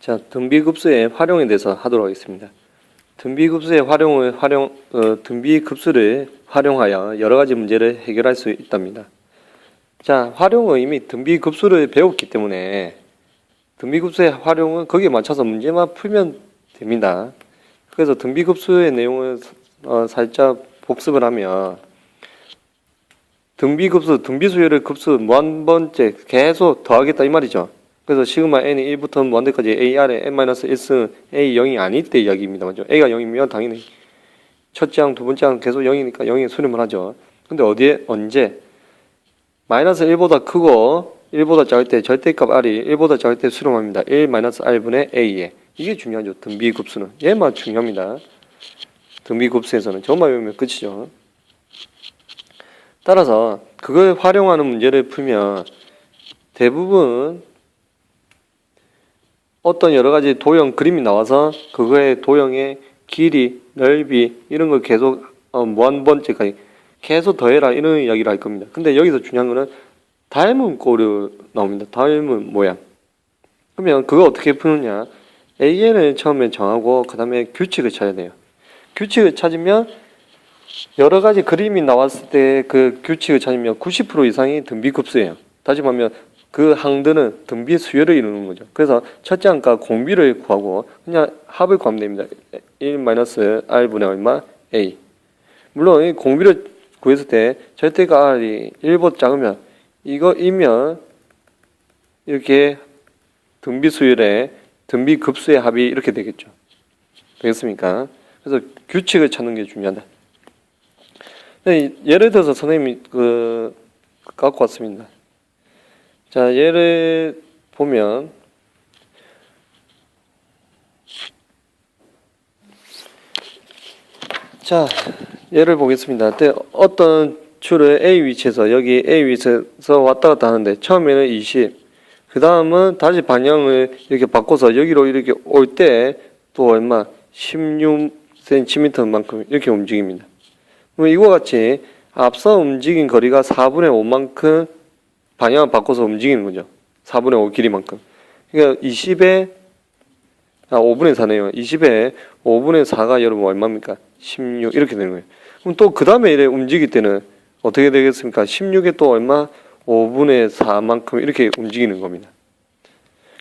자, 등비급수의 활용에 대해서 하도록 하겠습니다. 등비급수의 등비급수를 활용하여 여러 가지 문제를 해결할 수 있답니다. 자, 활용은 이미 등비급수를 배웠기 때문에 등비급수의 활용은 거기에 맞춰서 문제만 풀면 됩니다. 그래서 등비급수의 내용을 살짝 복습을 하면 등비급수, 등비수열의 급수 무한번째 계속 더하겠다 이 말이죠. 그래서 시그마 n이 1부터 무한대까지 AR의 n-1승 A 0이 아닐 때 이야기입니다. 맞죠? A가 0이면 당연히 첫째 항, 두 번째 항 계속 0이니까 0에 수렴을 하죠. 근데 언제? 마이너스 1보다 크고 1보다 작을 때 절대값 R이 1보다 작을 때 수렴합니다. 1-R분의 A에. 이게 중요하죠. 등비급수는. 얘만 중요합니다. 등비급수에서는. 저만 외우면 끝이죠. 따라서 그걸 활용하는 문제를 풀면 대부분 어떤 여러 가지 도형 그림이 나와서 그거의 도형의 길이, 넓이 이런 걸 계속 무한번째까지 계속 더해라 이런 이야기를 할 겁니다. 근데 여기서 중요한 거는 닮은 꼴이 나옵니다. 닮은 모양. 그러면 그거 어떻게 푸느냐? AN을 처음에 정하고 그 다음에 규칙을 찾아야 돼요. 규칙을 찾으면 여러 가지 그림이 나왔을 때 그 규칙을 찾으면 90% 이상이 등비급수예요. 다시 말하면 그 항들은 등비 수열을 이루는 거죠. 그래서 첫째 항과 공비를 구하고 그냥 합을 구하면 됩니다. 1-R분의 얼마? A. 물론 이 공비를 구했을 때 절대가 R이 1보다 작으면 이거이면 이렇게 등비 수열의 등비 급수의 합이 이렇게 되겠죠. 되겠습니까? 그래서 규칙을 찾는 게 중요하다. 예를 들어서 선생님이 갖고 왔습니다. 자, 예를 보면 자, 예를 보겠습니다. 어떤 줄을 A 위치에서 여기 A 위치에서 왔다 갔다 하는데 처음에는 20, 그 다음은 다시 방향을 이렇게 바꿔서 여기로 이렇게 올 때 또 얼마? 16cm만큼 이렇게 움직입니다. 그럼 이와 같이 앞서 움직인 거리가 4분의 5만큼 방향을 바꿔서 움직이는 거죠. 4분의 5 길이만큼. 그러니까 5분의 4네요. 20에 5분의 4가 여러분 얼마입니까? 16 이렇게 되는 거예요. 그럼 또 그 다음에 이래 움직일 때는 어떻게 되겠습니까? 16에 또 얼마? 5분의 4만큼 이렇게 움직이는 겁니다.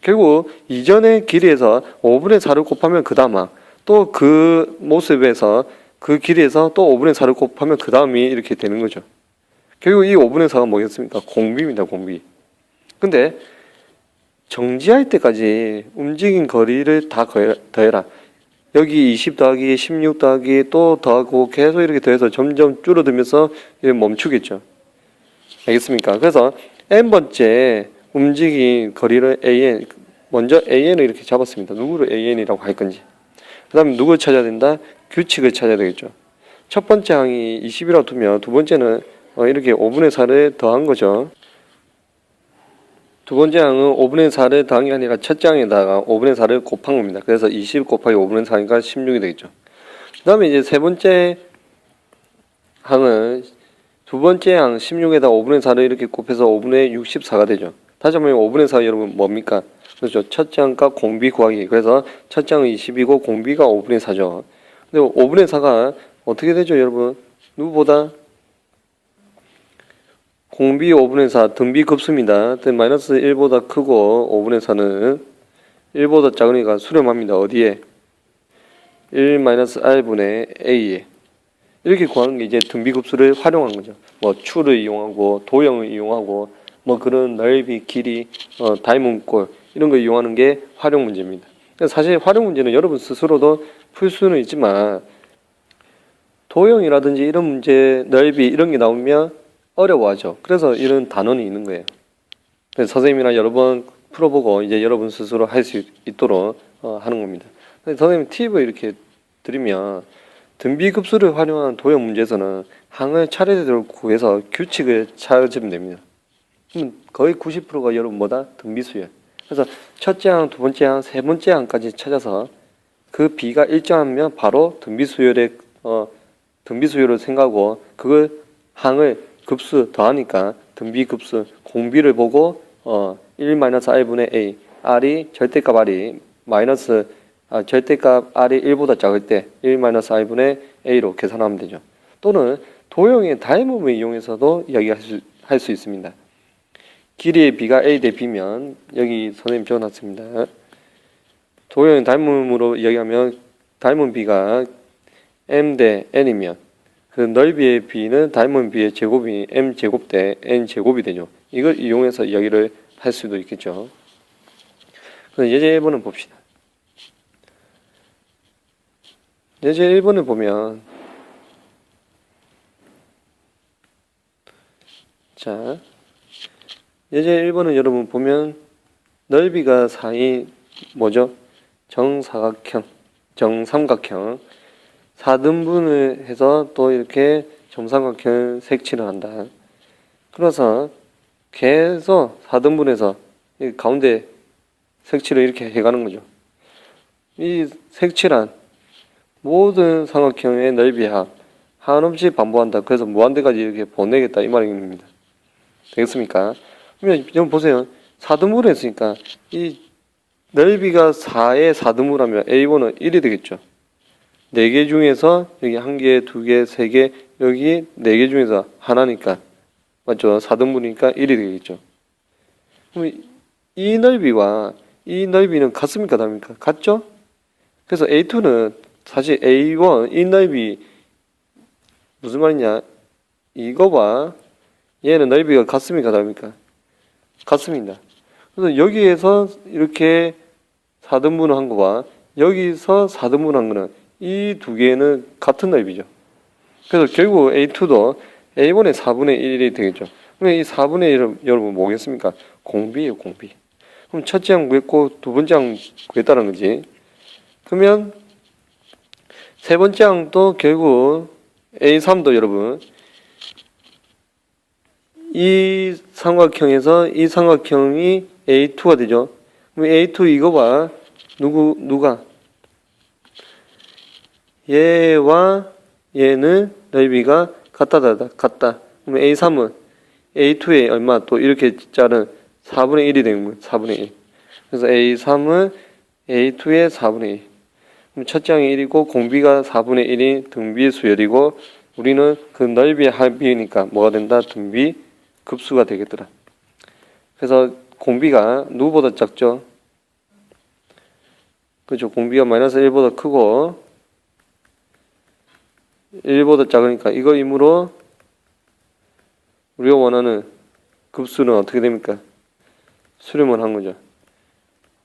결국 이전의 길이에서 5분의 4를 곱하면 그 다음 또 그 모습에서 그 길이에서 또 5분의 4를 곱하면 그 다음이 이렇게 되는 거죠. 결국 이 5분의 4가 뭐겠습니까? 공비입니다. 공비. 근데 정지할 때까지 움직인 거리를 다 더해라. 여기 20 더하기 16 더하기 또 더하고 계속 이렇게 더해서 점점 줄어들면서 멈추겠죠. 알겠습니까? 그래서 n번째 움직인 거리를 AN, 먼저 AN을 이렇게 잡았습니다. 누구를 AN이라고 할 건지. 그 다음에 누굴 찾아야 된다? 규칙을 찾아야 되겠죠. 첫 번째 항이 20이라고 두면 두 번째는 이렇게 5분의 4를 더한 거죠. 두 번째 항은 5분의 4를 더한 게 아니라 첫째 항에다가 5분의 4를 곱한 겁니다. 그래서 20 곱하기 5분의 4니까 16이 되겠죠. 그 다음에 이제 세 번째 항은 두 번째 항 16에다 5분의 4를 이렇게 곱해서 5분의 64가 되죠. 다시 한번 5분의 4 여러분 뭡니까? 그렇죠. 첫째 항과 공비 구하기. 그래서 첫째 항은 20이고 공비가 5분의 4죠. 근데 5분의 4가 어떻게 되죠, 여러분? 누구보다? 공비 5분의 4 등비급수입니다. 마이너스 1보다 크고 5분의 4는 1보다 작으니까 수렴합니다. 어디에? 1-R분의 A에. 이렇게 구하는 게 이제 등비급수를 활용한 거죠. 뭐 추를 이용하고 도형을 이용하고 뭐 그런 넓이, 길이, 닮은 꼴 이런 거 이용하는 게 활용 문제입니다. 사실 활용 문제는 여러분 스스로도 풀 수는 있지만 도형이라든지 이런 문제, 넓이 이런 게 나오면 어려워하죠. 그래서 이런 단원이 있는 거예요. 그래서 선생님이랑 여러 번 풀어보고 이제 여러분 스스로 할 수 있도록 하는 겁니다. 선생님 팁을 이렇게 드리면 등비급수를 활용한 도형 문제에서는 항을 차례대로 구해서 규칙을 찾으면 됩니다. 그럼 거의 90%가 여러분 뭐다? 등비수열. 그래서 첫째 항, 두 번째 항, 세 번째 항까지 찾아서 그 비가 일정하면 바로 등비수열을 생각하고 그걸 항을 급수 더하니까 등비급수 공비를 보고 1-R분의 A R이 절대값 R이 마이너스 절대값 r이 1보다 작을 때 1 마이너스 r분의 a로 계산하면 되죠. 또는 도형의 닮음을 이용해서도 이야기할 수 있습니다. 길이의 b가 a 대 b면 여기 선생님 적어놨습니다. 도형의 닮음으로 이야기하면 닮은 b가 m 대 n이면 그 넓이의 b는 닮은 b의 제곱이 m 제곱 대 n 제곱이 되죠. 이걸 이용해서 이야기를 할 수도 있겠죠. 그럼 예제 1번을 봅시다. 예제 1번을 보면 자 예제 1번은 여러분 보면 넓이가 4인 뭐죠? 정삼각형 4등분을 해서 또 이렇게 정삼각형 색칠을 한다. 그래서 계속 4등분해서 가운데 색칠을 이렇게 해가는 거죠. 이 색칠한 모든 삼각형의 넓이 합 한없이 반복한다. 그래서 무한대까지 이렇게 보내겠다 이 말입니다. 되겠습니까? 그러면 좀 보세요. 4등분을 했으니까 이 넓이가 4의 4등분하면 A1은 1이 되겠죠. 4개 중에서 여기 1개, 2개, 3개, 여기 4개 중에서 하나니까 맞죠? 4등분이니까 1이 되겠죠. 그럼 이 넓이와 이 넓이는 같습니까? 다릅니까? 같죠? 그래서 A2는 사실 A1 이 넓이 무슨 말이냐? 이거와 얘는 넓이가 같습니까? 다릅니까? 같습니다. 그래서 여기에서 이렇게 4등분을 한 거와 여기서 4등분을 한 거는 이 두 개는 같은 넓이죠. 그래서 결국 A2도 A1의 4분의 1이 되겠죠. 그럼 이 4분의 1은 여러분 뭐겠습니까? 공비예요, 공비. 그럼 첫째 항 구했고 두 번째 항 구했다는 거지. 그러면 세 번째 항도 결국 A3도 여러분 이 삼각형에서 이 삼각형이 A2가 되죠. 그럼 A2 이거와 누가 얘와 얘는 넓이가 같다. 그럼 A3은 A2의 얼마 또 이렇게 자른 4분의 1이 되는 거예요. 4분의 1. 그래서 A3은 A2의 4분의 1. 그럼 첫째 항이 1이고 공비가 4분의 1인 등비 수열이고 우리는 그 넓이의 합이니까 뭐가 된다? 등비 급수가 되겠더라. 그래서 공비가 누구보다 작죠? 그렇죠. 공비가 마이너스 1보다 크고 1보다 작으니까 이거 임으로 우리가 원하는 급수는 어떻게 됩니까? 수렴을 한 거죠.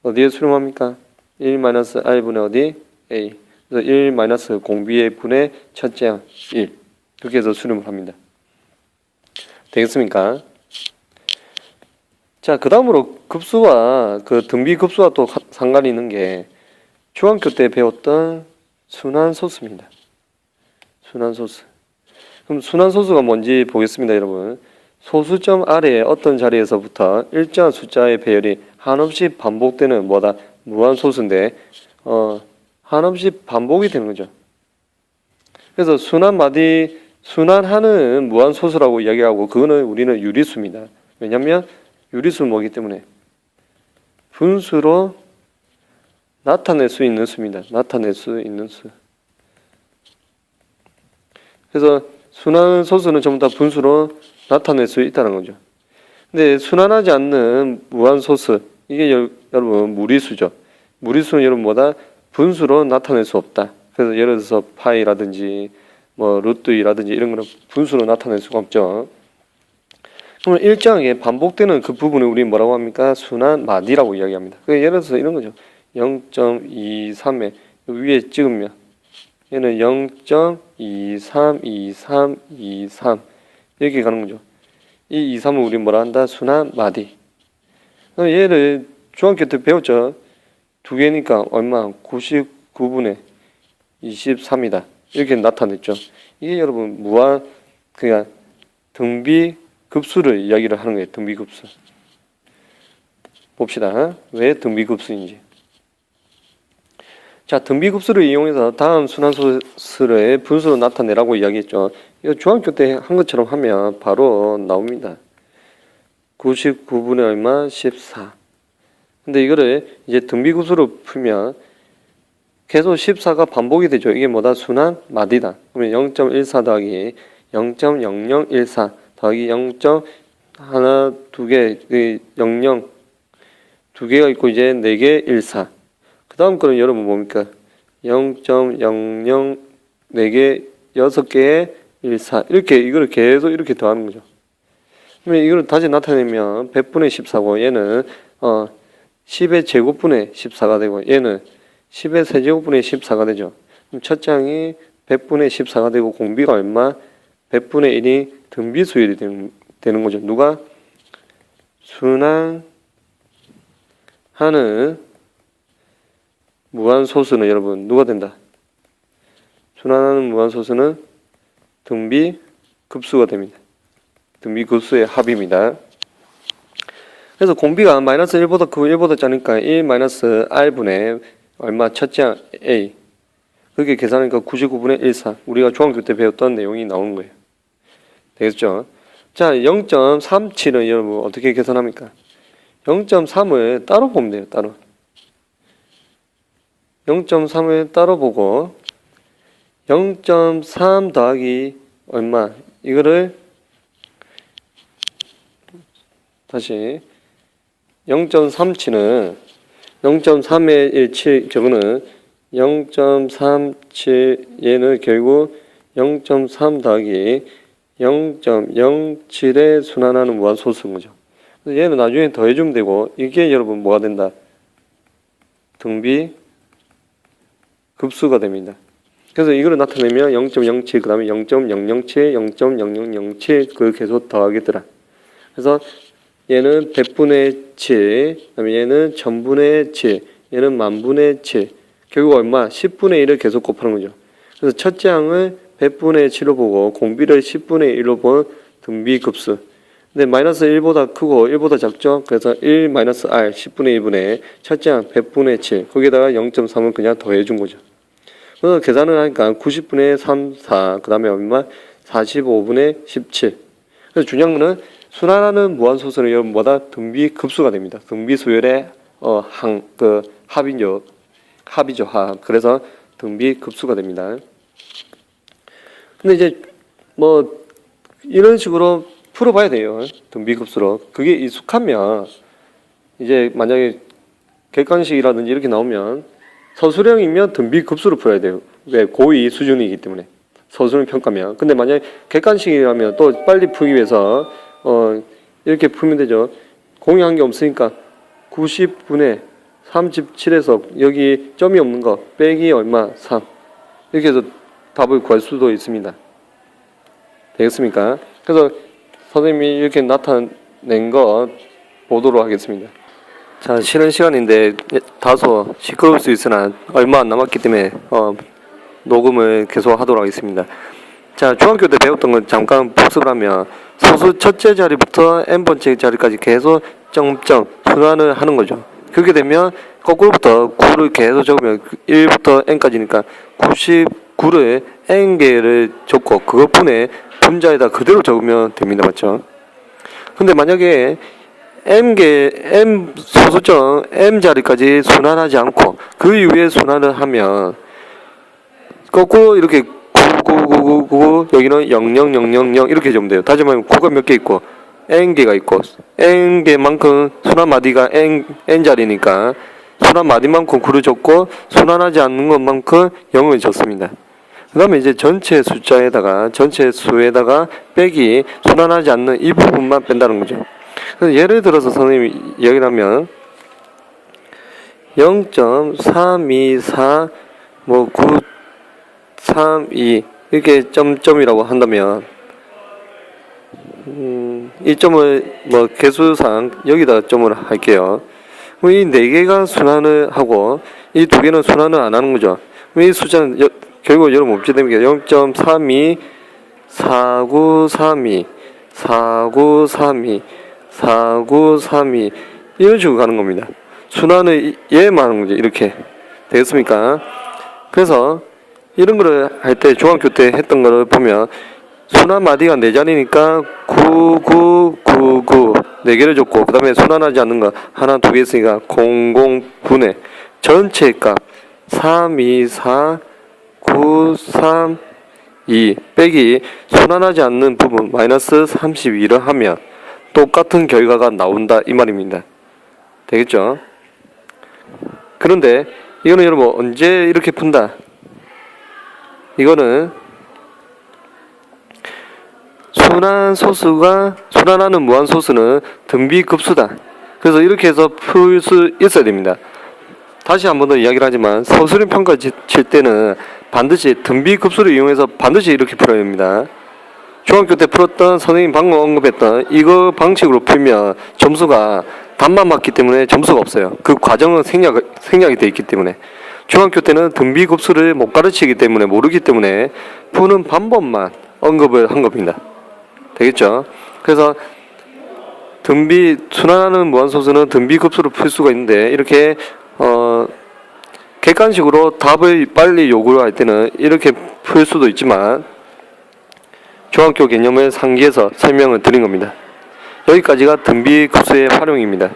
어디에 수렴합니까? 1 마이너스 r분의 어디? a. 그래서 1 마이너스 공비의 분의 첫째 항 1. 그렇게 해서 수렴을 합니다. 되겠습니까? 자, 그 다음으로 급수와 그 등비 급수와 또 상관이 있는 게 중학교 때 배웠던 순환소수입니다. 순환소수. 그럼 순환소수가 뭔지 보겠습니다, 여러분. 소수점 아래에 어떤 자리에서부터 일정한 숫자의 배열이 한없이 반복되는 뭐다? 무한소수인데 한없이 반복이 되는 거죠. 그래서 순환하는 무한소수라고 이야기하고 그거는 우리는 유리수입니다. 왜냐하면 유리수는 뭐기 때문에 분수로 나타낼 수 있는 수입니다. 나타낼 수 있는 수. 그래서 순환소수는 전부 다 분수로 나타낼 수 있다는 거죠. 근데 순환하지 않는 무한소수 이게 여러분 무리수죠. 무리수는 여러분 뭐다? 분수로 나타낼 수 없다. 그래서 예를 들어서 파이라든지 뭐 루트 2라든지 이런 거는 분수로 나타낼 수가 없죠. 그러면 일정하게 반복되는 그 부분을 우리 뭐라고 합니까? 순환 마디라고 이야기합니다. 예를 들어서 이런 거죠. 0.23에 위에 찍으면 얘는 0.232323 이렇게 가는 거죠. 이 23을 우리 뭐라 한다? 순환 마디. 얘를 중학교 때 배웠죠. 두 개니까 얼마? 99분의 23이다. 이렇게 나타냈죠. 이게 여러분 무한 그냥 등비 급수를 이야기를 하는 거예요. 등비 급수. 봅시다. 왜 등비 급수인지. 자, 등비 급수를 이용해서 다음 순환소수를 분수로 나타내라고 이야기했죠. 이거 중학교 때 한 것처럼 하면 바로 나옵니다. 99분의 얼마? 14. 근데 이거를 이제 등비급수로 풀면 계속 14가 반복이 되죠. 이게 뭐다? 순환 마디다. 그러면 0.14 더하기 0.0014 더하기 0. 하나, 두 개, 00 두 개가 있고 이제 4개 14. 그 다음 거는 여러분 뭡니까? 0.00 4개 6개의 14 이렇게 이거를 계속 이렇게 더하는 거죠. 그러면 이걸 다시 나타내면 100분의 14고 얘는 10의 제곱분의 14가 되고 얘는 10의 세제곱분의 14가 되죠. 그럼 첫 장이 100분의 14가 되고 공비가 얼마? 100분의 1이 등비수열이 되는 거죠. 누가? 순환하는 무한소수는 여러분 누가 된다? 순환하는 무한소수는 등비급수가 됩니다. 등비급수의 합입니다. 그래서 공비가 마이너스 1보다 크고 1보다 작으니까 1 마이너스 r분의 얼마? 첫째 a. 그게 계산하니까 99분의 14. 우리가 중학교 때 배웠던 내용이 나오는 거예요. 되겠죠? 자, 0.37은 여러분 어떻게 계산합니까? 0.3을 따로 보면 돼요. 따로. 0.3을 따로 보고 0.3 더하기 얼마? 이거를 다시 0.37은 0.3의 17 저거는 0.37 얘는 결국 0.3 더하기 0.07에 순환하는 무한소수인 거죠. 그래서 얘는 나중에 더해주면 되고 이게 여러분 뭐가 된다? 등비급수가 됩니다. 그래서 이거를 나타내면 0.07 그 다음에 0.007 0.0007 그 계속 더하겠더라. 그래서 얘는 100분의 7 그 다음에 얘는 1000분의 7 얘는 만분의 7 결국 얼마? 10분의 1을 계속 곱하는 거죠. 그래서 첫째 항을 100분의 7로 보고 공비를 10분의 1로 본 등비급수. 근데 마이너스 1보다 크고 1보다 작죠? 그래서 1 마이너스 r 10분의 1분의 첫째 항 100분의 7 거기에다가 0.3을 그냥 더해준 거죠. 그래서 계산을 하니까 90분의 3, 4 그 다음에 얼마? 45분의 17. 그래서 중요한 거는 순환하는 무한소수는 여러분보다 등비급수가 됩니다. 등비수열의 합이죠. 합. 그래서 등비급수가 됩니다. 근데 이제 뭐 이런 식으로 풀어봐야 돼요. 등비급수로. 그게 익숙하면 이제 만약에 객관식이라든지 이렇게 나오면 서술형이면 등비급수로 풀어야 돼요. 왜? 고2 수준이기 때문에. 서술형 평가면. 근데 만약에 객관식이라면 또 빨리 풀기 위해서 이렇게 풀면 되죠. 공유한 게 없으니까 90분의 37에서 여기 점이 없는 거 빼기 얼마? 3 이렇게 해서 답을 구할 수도 있습니다. 되겠습니까? 그래서 선생님이 이렇게 나타낸 거 보도록 하겠습니다. 자, 쉬는 시간인데 다소 시끄러울 수 있으나 얼마 안 남았기 때문에 녹음을 계속 하도록 하겠습니다. 자, 중학교 때 배웠던 걸 잠깐 복습을 하면 소수 첫째 자리부터 n번째 자리까지 계속 점점 순환을 하는 거죠. 그렇게 되면 거꾸로부터 9를 계속 적으면 1부터 n까지니까 99를 n개를 적고 그것분의 분자에다 그대로 적으면 됩니다. 맞죠? 근데 만약에 m 소수점 m 자리까지 순환하지 않고 그 이후에 순환을 하면 거꾸로 이렇게 9999 여기는 00000 이렇게 적으면 돼요. 다시 말하면 9가 몇 개 있고 n개가 있고 n개만큼 순환 마디가 n 자리니까 순환 마디만큼 9를 적고 순환하지 않는 것만큼 0을 적습니다. 그 다음에 이제 전체 숫자에다가 전체 수에다가 빼기 순환하지 않는 이 부분만 뺀다는 거죠. 그래서 예를 들어서 선생님이 이야기를 하면 0.324 932 이렇게 점점이라고 한다면 이 점을 개수상 여기다 점을 할게요. 이 네 개가 순환을 하고 이 두 개는 순환을 안 하는 거죠. 이 숫자는 결국 여러분 어찌 됩니까? 0.32 4932 4932 4932 이런 식으로 가는 겁니다. 순환을 얘만 하는 거죠. 이렇게 되겠습니까? 그래서 이런 거를 할 때 중학교 때 했던 거를 보면 순환 마디가 4자리니까 9999 4개를 줬고 그 다음에 순환하지 않는 거 하나, 2개 있으니까 00분의 전체 값 3, 2, 4, 9, 3, 2 빼기 순환하지 않는 부분 마이너스 32를 하면 똑같은 결과가 나온다 이 말입니다. 되겠죠? 그런데 이거는 여러분 언제 이렇게 푼다? 이거는 순환하는 무한소수는 등비급수다. 그래서 이렇게 해서 풀 수 있어야 됩니다. 다시 한 번 더 이야기를 하지만 서술형 평가 칠 때는 반드시 등비급수를 이용해서 반드시 이렇게 풀어야 됩니다. 중학교 때 풀었던 선생님 방금 언급했던 이거 방식으로 풀면 점수가 답만 맞기 때문에 점수가 없어요. 그 과정은 생략이 돼 있기 때문에. 중학교 때는 등비급수를 못 가르치기 때문에 모르기 때문에 푸는 방법만 언급을 한 겁니다. 되겠죠? 그래서 순환하는 무한소수는 등비급수로 풀 수가 있는데 이렇게 객관식으로 답을 빨리 요구를 할 때는 이렇게 풀 수도 있지만 중학교 개념을 상기해서 설명을 드린 겁니다. 여기까지가 등비급수의 활용입니다.